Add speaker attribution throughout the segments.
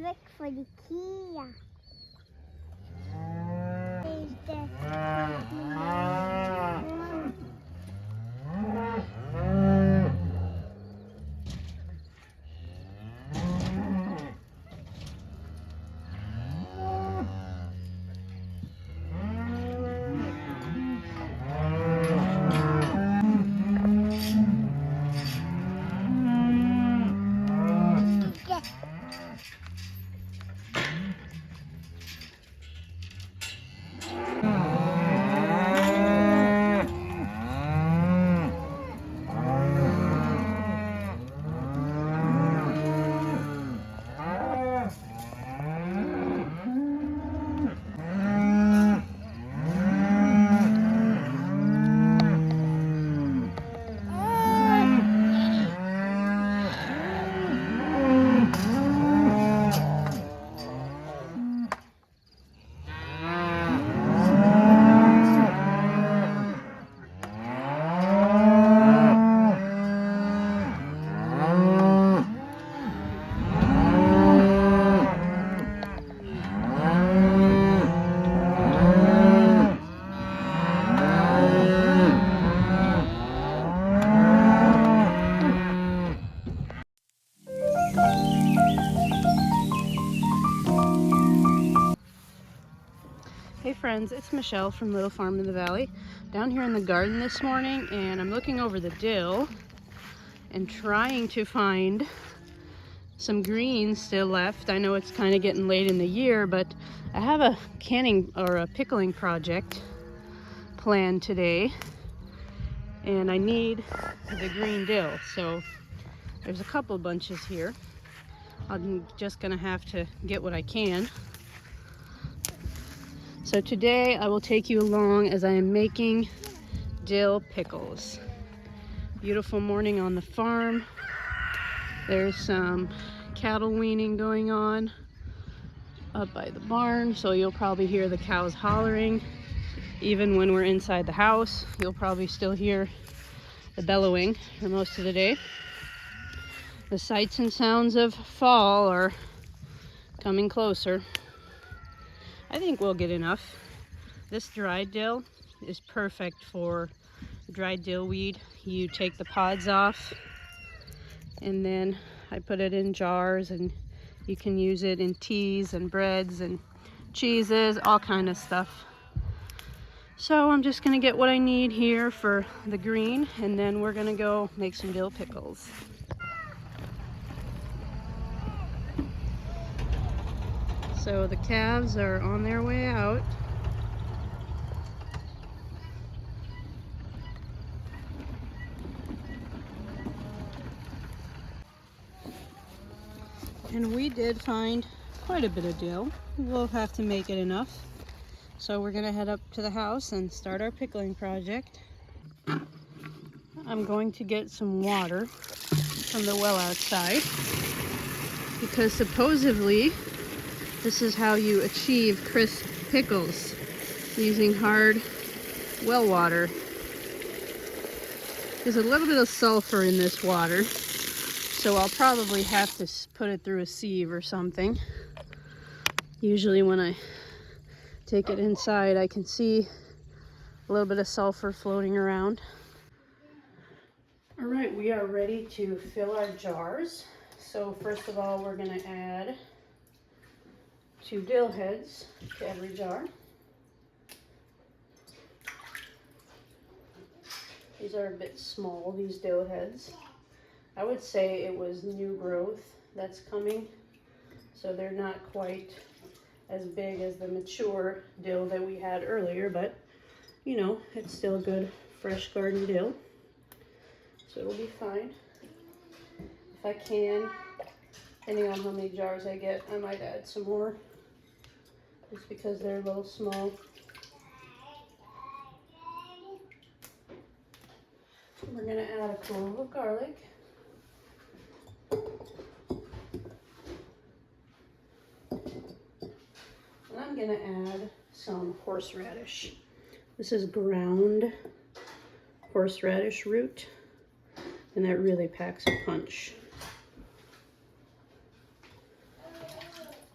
Speaker 1: look for the key.
Speaker 2: Hey friends, it's Michelle from Little Farm in the Valley. Down here in the garden this morning, and I'm looking over the dill and trying to find some greens still left. I know it's kind of getting late in the year, but I have a canning or a pickling project planned today, and I need the green dill. So there's a couple bunches here. I'm just gonna have to get what I can. So today I will take you along as I am making dill pickles. Beautiful morning on the farm. There's some cattle weaning going on up by the barn, so you'll probably hear the cows hollering. Even when we're inside the house, you'll probably still hear the bellowing for most of the day. The sights and sounds of fall are coming closer. I think we'll get enough. This dried dill is perfect for dried dill weed. You take the pods off, and then I put it in jars, and you can use it in teas and breads and cheeses, all kind of stuff. So I'm just gonna get what I need here for the green, and then we're gonna go make some dill pickles. So the calves are on their way out. And we did find quite a bit of dill. We'll have to make it enough. So we're gonna head up to the house and start our pickling project. I'm going to get some water from the well outside, because supposedly this is how you achieve crisp pickles, using hard well water. There's a little bit of sulfur in this water, so I'll probably have to put it through a sieve or something. Usually when I take it inside, I can see a little bit of sulfur floating around. All right, we are ready to fill our jars. So first of all, we're gonna add 2 dill heads to every jar. These are a bit small, these dill heads. I would say it was new growth that's coming, so they're not quite as big as the mature dill that we had earlier, but you know, it's still good fresh garden dill, so it'll be fine. If I can, depending on how many jars I get, I might add some more, just because they're a little small. We're gonna add a clove of garlic. And I'm gonna add some horseradish. This is ground horseradish root, and that really packs a punch.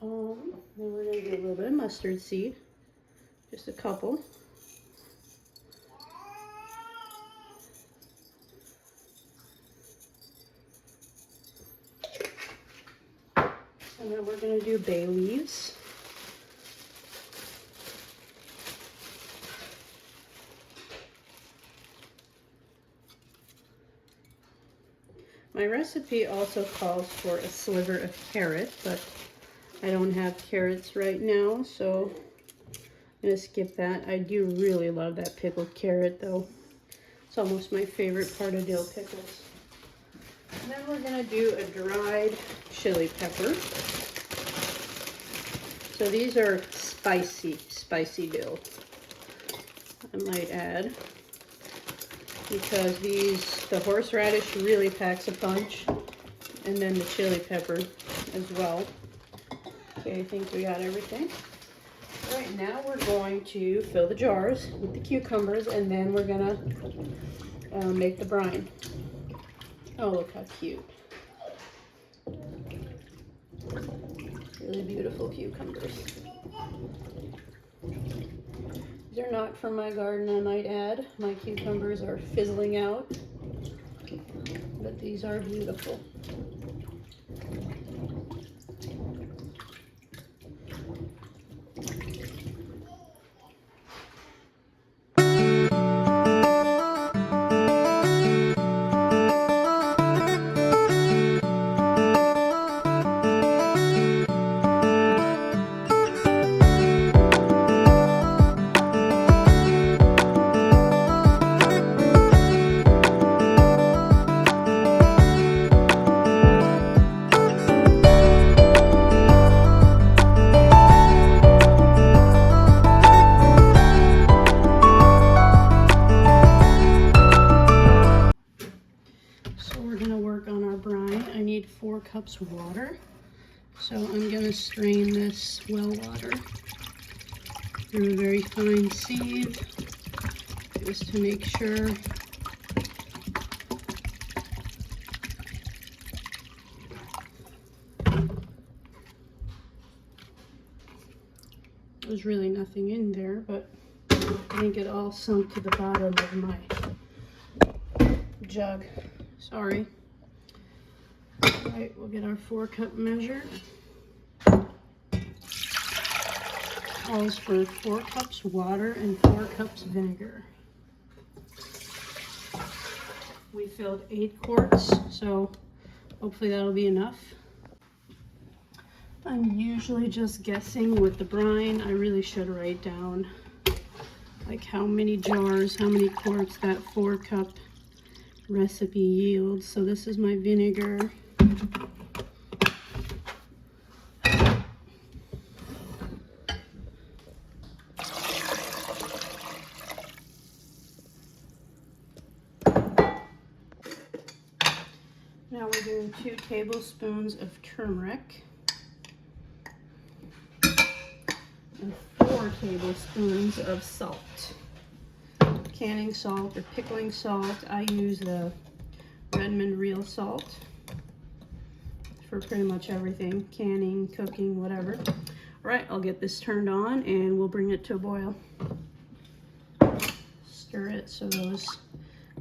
Speaker 2: Then we're gonna do a little bit of mustard seed, just a couple. And then we're gonna do bay leaves. My recipe also calls for a sliver of carrot, but I don't have carrots right now, so I'm gonna skip that. I do really love that pickled carrot though. It's almost my favorite part of dill pickles. And then we're gonna do a dried chili pepper. So these are spicy dill, I might add, because the horseradish really packs a punch, and then the chili pepper as well. Okay, I think we got everything. All right, now we're going to fill the jars with the cucumbers, and then we're gonna make the brine. Oh, look how cute. Really beautiful cucumbers. These are not from my garden, I might add. My cucumbers are fizzling out, but these are beautiful. I need 4 cups of water, so I'm going to strain this well water through a very fine sieve just to make sure there's really nothing in there, but I think it all sunk to the bottom of my jug. Sorry. All right, we'll get our 4-cup measure. Calls for 4 cups water and 4 cups vinegar. We filled 8 quarts, so hopefully that'll be enough. I'm usually just guessing with the brine. I really should write down like how many jars, how many quarts that 4-cup recipe yields. So this is my vinegar. Now we're doing 2 tablespoons of turmeric and 4 tablespoons of salt. Canning salt or pickling salt. I use the Redmond real salt for pretty much everything, canning, cooking, whatever. All right, I'll get this turned on and we'll bring it to a boil. Stir it so those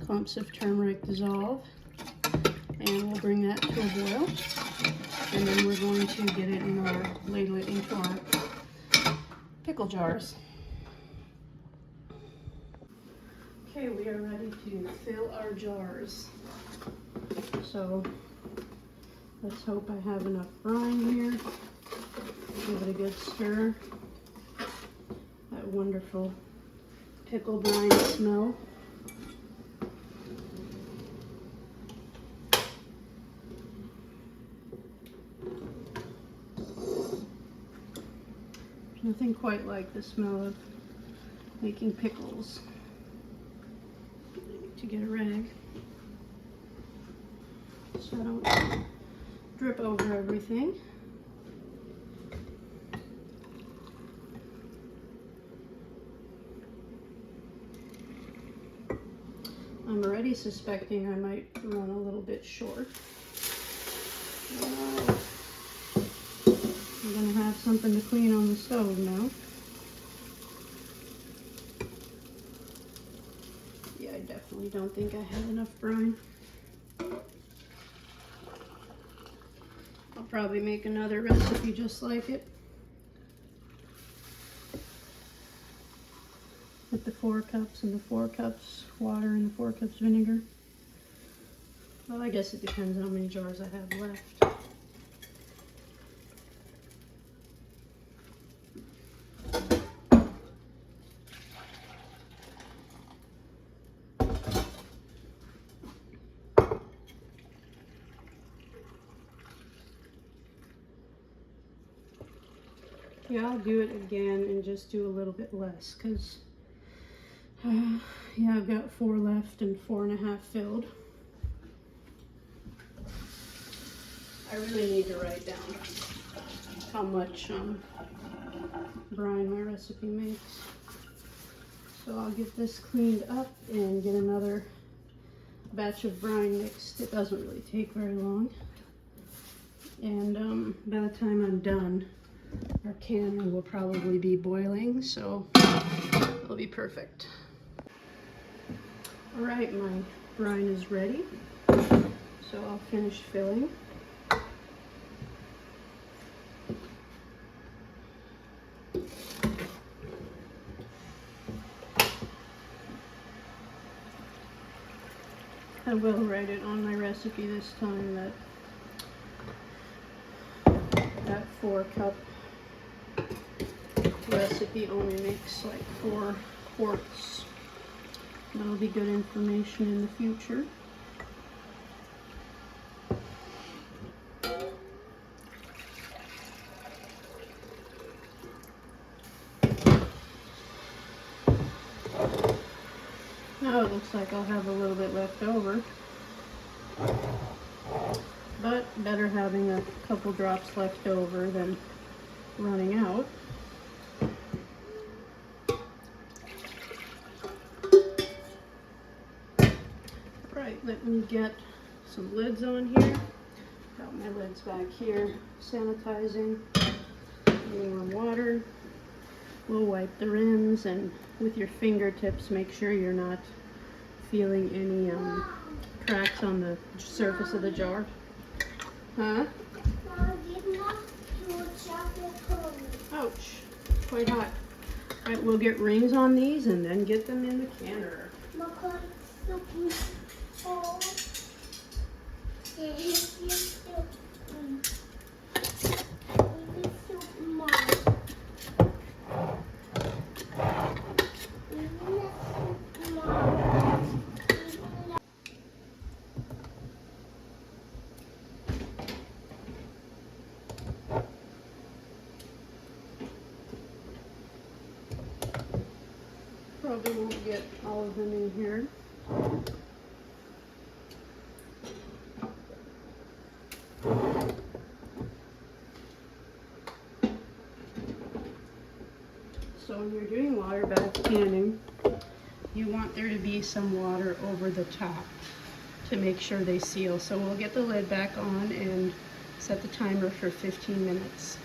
Speaker 2: clumps of turmeric dissolve. And we'll bring that to a boil, and then we're going to get it in our, ladle it into our pickle jars. Okay, we are ready to fill our jars. So let's hope I have enough brine here. Give it a good stir. That wonderful pickle brine smell. Nothing quite like the smell of making pickles. I need to get a rag so I don't drip over everything. I'm already suspecting I might run a little bit short. I'm gonna have have something to clean on the stove now. Yeah, I definitely don't think I have enough brine. I'll probably make another recipe just like it. With the 4 cups and the 4 cups water and the 4 cups vinegar. Well, I guess it depends on how many jars I have left. Yeah, I'll do it again and just do a little bit less because yeah, I've got 4 left and 4.5 filled. I really need to write down how much brine my recipe makes. So I'll get this cleaned up and get another batch of brine mixed. It doesn't really take very long. And by the time I'm done, our can will probably be boiling, so it'll be perfect. All right, my brine is ready, so I'll finish filling. I will write it on my recipe this time that 4 cup recipe only makes like 4 quarts. That'll be good information in the future. Now it looks like I'll have a little bit left over, but better having a couple drops left over than running out. Right, let me get some lids on here. Got my lids back here, sanitizing, warm water. We'll wipe the rims, and with your fingertips make sure you're not feeling any cracks on the surface of the jar. Huh? Ouch, quite hot. Alright, we'll get rings on these and then get them in the canner. Probably won't get all of them in here. So when you're doing water bath canning, you want there to be some water over the top to make sure they seal. So we'll get the lid back on and set the timer for 15 minutes.